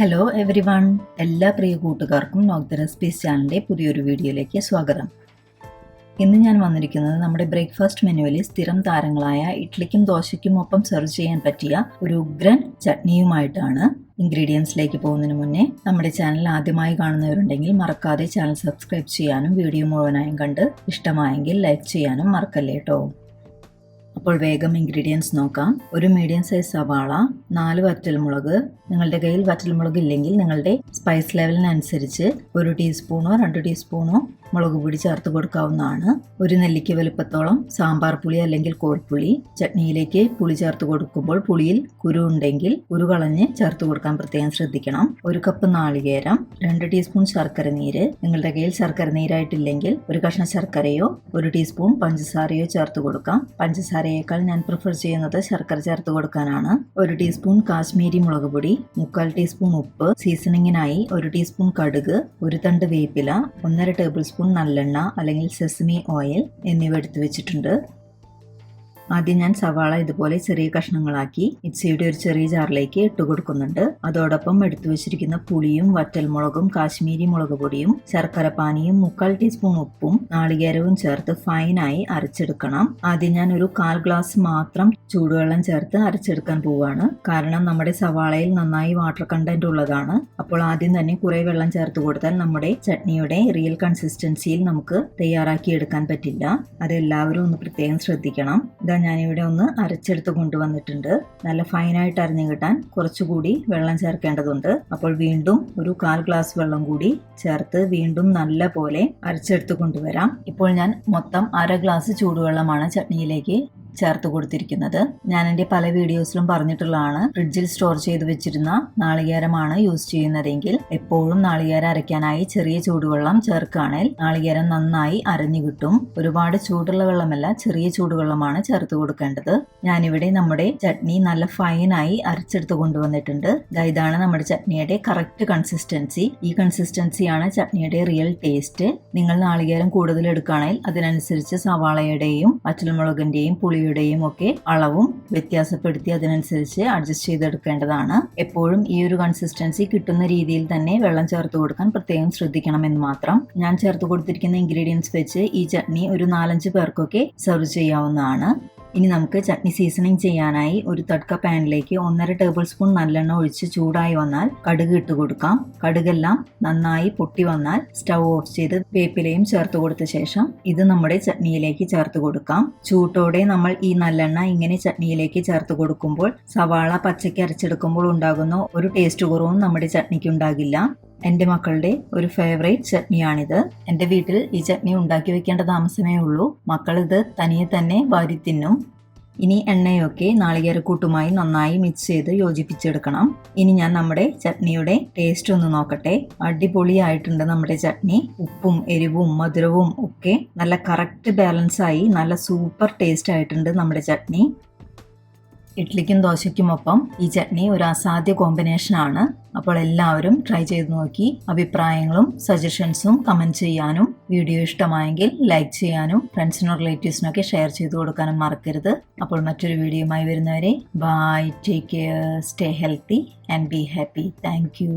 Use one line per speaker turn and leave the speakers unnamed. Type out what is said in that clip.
Hello every one, എല്ലാ പ്രിയ കൂട്ടുകാർക്കും നോക്ക് ദ റെസിപ്പീസ് ചാനലിൻ്റെ പുതിയൊരു വീഡിയോയിലേക്ക് സ്വാഗതം. ഇന്ന് ഞാൻ വന്നിരിക്കുന്നത് നമ്മുടെ ബ്രേക്ക്ഫാസ്റ്റ് മെനുവിൽ സ്ഥിരം താരങ്ങളായ ഇഡ്ലിക്കും ദോശയ്ക്കും ഒപ്പം സെർവ് ചെയ്യാൻ പറ്റിയ ഒരു ഉഗ്രൻ ചട്നിയുമായിട്ടാണ്. ഇൻഗ്രീഡിയൻസിലേക്ക് പോകുന്നതിന് മുന്നേ നമ്മുടെ ചാനൽ ആദ്യമായി കാണുന്നവരുണ്ടെങ്കിൽ മറക്കാതെ ചാനൽ സബ്സ്ക്രൈബ് ചെയ്യാനും വീഡിയോ മുഴുവനായും കണ്ട് ഇഷ്ടമായെങ്കിൽ ലൈക്ക് ചെയ്യാനും മറക്കല്ലേ കേട്ടോ. അപ്പോൾ വേഗം ഇൻഗ്രീഡിയൻസ് നോക്കാം. ഒരു മീഡിയം സൈസ് സവാള, 4 വറ്റൽമുളക്, നിങ്ങളുടെ കയ്യിൽ വറ്റൽമുളക് ഇല്ലെങ്കിൽ നിങ്ങളുടെ സ്പൈസ് ലെവലിനനുസരിച്ച് 1 ടീസ്പൂണോ 2 ടീസ്പൂണോ മുളക് പൊടി ചേർത്ത് കൊടുക്കാവുന്നതാണ്. ഒരു നെല്ലിക്ക വലുപ്പത്തോളം സാമ്പാർ പുളി അല്ലെങ്കിൽ കോൽപ്പുളി. ചട്നിയിലേക്ക് പുളി ചേർത്ത് കൊടുക്കുമ്പോൾ പുളിയിൽ കുരു ഉണ്ടെങ്കിൽ കുരു കളഞ്ഞ് ചേർത്ത് കൊടുക്കാൻ പ്രത്യേകം ശ്രദ്ധിക്കണം. 1 കപ്പ് നാളികേരം, 2 ടീസ്പൂൺ ശർക്കര നീര്. നിങ്ങളുടെ കയ്യിൽ ശർക്കര നീരായിട്ടില്ലെങ്കിൽ ഒരു കഷ്ണം ശർക്കരയോ 1 ടീസ്പൂൺ പഞ്ചസാരയോ ചേർത്ത് കൊടുക്കാം. പഞ്ചസാരയേക്കാൾ ഞാൻ പ്രിഫർ ചെയ്യുന്നത് ശർക്കര ചേർത്ത് കൊടുക്കാനാണ്. 1 ടീസ്പൂൺ കാശ്മീരി മുളക് പൊടി, 3/4 ടീസ്പൂൺ ഉപ്പ്, സീസണിങ്ങിനായി 1 ടീസ്പൂൺ കടുക്, 1 തണ്ട് വേപ്പില, 1.5 ടേബിൾ സ്പൂൺ നല്ലെണ്ണ അല്ലെങ്കിൽ സെസമി ഓയിൽ എന്നിവ എടുത്തു വെച്ചിട്ടുണ്ട്. ആദ്യം ഞാൻ സവാള ഇതുപോലെ ചെറിയ കഷ്ണങ്ങളാക്കി മിക്സിയുടെ ഒരു ചെറിയ ജാറിലേക്ക് ഇട്ട് കൊടുക്കുന്നുണ്ട്. അതോടൊപ്പം എടുത്തു വെച്ചിരിക്കുന്ന പുളിയും വറ്റൽമുളകും കാശ്മീരി മുളക് പൊടിയും ശർക്കരപ്പാനിയും 3/4 ടീസ്പൂൺ ഉപ്പും നാളികേരവും ചേർത്ത് ഫൈനായി അരച്ചെടുക്കണം. ആദ്യം ഞാൻ ഒരു 1/4 ഗ്ലാസ് മാത്രം ചൂടുവെള്ളം ചേർത്ത് അരച്ചെടുക്കാൻ പോവുകയാണ്. കാരണം നമ്മുടെ സവാളയിൽ നന്നായി വാട്ടർ കണ്ടന്റ് ഉള്ളതാണ്. അപ്പോൾ ആദ്യം തന്നെ കുറെ വെള്ളം ചേർത്ത് കൊടുത്താൽ നമ്മുടെ ചട്നിയുടെ റിയൽ കൺസിസ്റ്റൻസിയിൽ നമുക്ക് തയ്യാറാക്കി എടുക്കാൻ പറ്റില്ല. അതെല്ലാവരും ഒന്ന് പ്രത്യേകം ശ്രദ്ധിക്കണം. ഞാനിവിടെ ഒന്ന് അരച്ചെടുത്ത് കൊണ്ടുവന്നിട്ടുണ്ട്. നല്ല ഫൈനായിട്ട് അരഞ്ഞു കിട്ടാൻ കുറച്ചുകൂടി വെള്ളം ചേർക്കേണ്ടതുണ്ട്. അപ്പോൾ വീണ്ടും ഒരു 1/4 ഗ്ലാസ് വെള്ളം കൂടി ചേർത്ത് വീണ്ടും നല്ല പോലെ അരച്ചെടുത്ത് കൊണ്ടുവരാം. ഇപ്പോൾ ഞാൻ മൊത്തം 1/2 ഗ്ലാസ് ചൂടുവെള്ളമാണ് ചട്നിയിലേക്ക് ചേർത്ത് കൊടുത്തിരിക്കുന്നത്. ഞാൻ എൻ്റെ പല വീഡിയോസിലും പറഞ്ഞിട്ടുള്ളതാണ്, ഫ്രിഡ്ജിൽ സ്റ്റോർ ചെയ്ത് വെച്ചിരുന്ന നാളികേരമാണ് യൂസ് ചെയ്യുന്നതെങ്കിൽ എപ്പോഴും നാളികേരം അരയ്ക്കാനായി ചെറിയ ചൂടുവെള്ളം ചേർക്കുകയാണെങ്കിൽ നാളികേരം നന്നായി അരഞ്ഞു കിട്ടും. ഒരുപാട് ചൂടുള്ള വെള്ളമല്ല, ചെറിയ ചൂടുവെള്ളമാണ് ചേർത്ത് കൊടുക്കേണ്ടത്. ഞാനിവിടെ നമ്മുടെ ചട്നി നല്ല ഫൈനായി അരച്ചെടുത്ത് കൊണ്ടുവന്നിട്ടുണ്ട്. ഇതാണ് നമ്മുടെ ചട്നിയുടെ കറക്റ്റ് കൺസിസ്റ്റൻസി. ഈ കൺസിസ്റ്റൻസിയാണ് ചട്നിയുടെ റിയൽ ടേസ്റ്റ്. നിങ്ങൾ നാളികേരം കൂടുതൽ എടുക്കുകയാണെങ്കിൽ അതിനനുസരിച്ച് സവാളയുടെയും വറ്റൽമുളകിന്റെയും പുളിയുടെയും ഒക്കെ അളവും വ്യത്യാസപ്പെടുത്തി അതിനനുസരിച്ച് അഡ്ജസ്റ്റ് ചെയ്തെടുക്കേണ്ടതാണ്. എപ്പോഴും ഈ ഒരു കൺസിസ്റ്റൻസി കിട്ടുന്ന രീതിയിൽ തന്നെ വെള്ളം ചേർത്ത് കൊടുക്കാൻ പ്രത്യേകം ശ്രദ്ധിക്കണമെന്ന് മാത്രം. ഞാൻ ചേർത്ത് കൊടുത്തിരിക്കുന്ന ഇൻഗ്രീഡിയൻസ് വെച്ച് ഈ ചട്നി ഒരു 4-5 പേർക്കൊക്കെ സെർവ് ചെയ്യാവുന്നതാണ്. ഇനി നമുക്ക് ചട്നി സീസണിങ് ചെയ്യാനായി ഒരു തട്ക പാനിലേക്ക് 1.5 ടേബിൾ സ്പൂൺ നല്ലെണ്ണ ഒഴിച്ച് ചൂടായി വന്നാൽ കടുക് ഇട്ട് കൊടുക്കാം. കടുകെല്ലാം നന്നായി പൊട്ടി വന്നാൽ സ്റ്റൗ ഓഫ് ചെയ്ത് വേപ്പിലയും ചേർത്ത് കൊടുത്ത ശേഷം ഇത് നമ്മുടെ ചട്നിയിലേക്ക് ചേർത്ത് കൊടുക്കാം. ചൂട്ടോടെ നമ്മൾ ഈ നല്ലെണ്ണ ഇങ്ങനെ ചട്നിയിലേക്ക് ചേർത്ത് കൊടുക്കുമ്പോൾ സവാള പച്ചയ്ക്ക് അരച്ചെടുക്കുമ്പോൾ ഉണ്ടാകുന്ന ഒരു ടേസ്റ്റ് കുറവും നമ്മുടെ ചട്നിക്ക് ഉണ്ടാകില്ല. എൻ്റെ മക്കളുടെ ഒരു ഫേവറേറ്റ് ചട്നിയാണിത്. എൻ്റെ വീട്ടിൽ ഈ ചട്നി ഉണ്ടാക്കി വെക്കേണ്ട താമസമേ ഉള്ളൂ. മക്കൾ ഇത് തനിയെ തന്നെ വാരി തിന്നും. ഇനി എണ്ണയൊക്കെ നാളികേരക്കൂട്ടുമായി നന്നായി മിക്സ് ചെയ്ത് യോജിപ്പിച്ചെടുക്കണം. ഇനി ഞാൻ നമ്മുടെ ചട്നിയുടെ ടേസ്റ്റ് ഒന്ന് നോക്കട്ടെ. അടിപൊളിയായിട്ടുണ്ട് നമ്മുടെ ചട്നി. ഉപ്പും എരിവും മധുരവും ഒക്കെ നല്ല കറക്റ്റ് ബാലൻസായി നല്ല സൂപ്പർ ടേസ്റ്റ് ആയിട്ടുണ്ട് നമ്മുടെ ചട്നി. ഇഡ്ലിക്കും ദോശയ്ക്കുമൊപ്പം ഈ ചട്നി ഒരു അസാധ്യ കോമ്പിനേഷനാണ്. അപ്പോൾ എല്ലാവരും ട്രൈ ചെയ്ത് നോക്കി അഭിപ്രായങ്ങളും സജഷൻസും കമൻറ്റ് ചെയ്യാനും വീഡിയോ ഇഷ്ടമായെങ്കിൽ ലൈക്ക് ചെയ്യാനും ഫ്രണ്ട്സിനും റിലേറ്റീവ്സിനൊക്കെ ഷെയർ ചെയ്ത് കൊടുക്കാനും മറക്കരുത്. അപ്പോൾ മറ്റൊരു വീഡിയോയുമായി വരുന്നവരെ bye, take care, stay healthy and be happy. Thank U.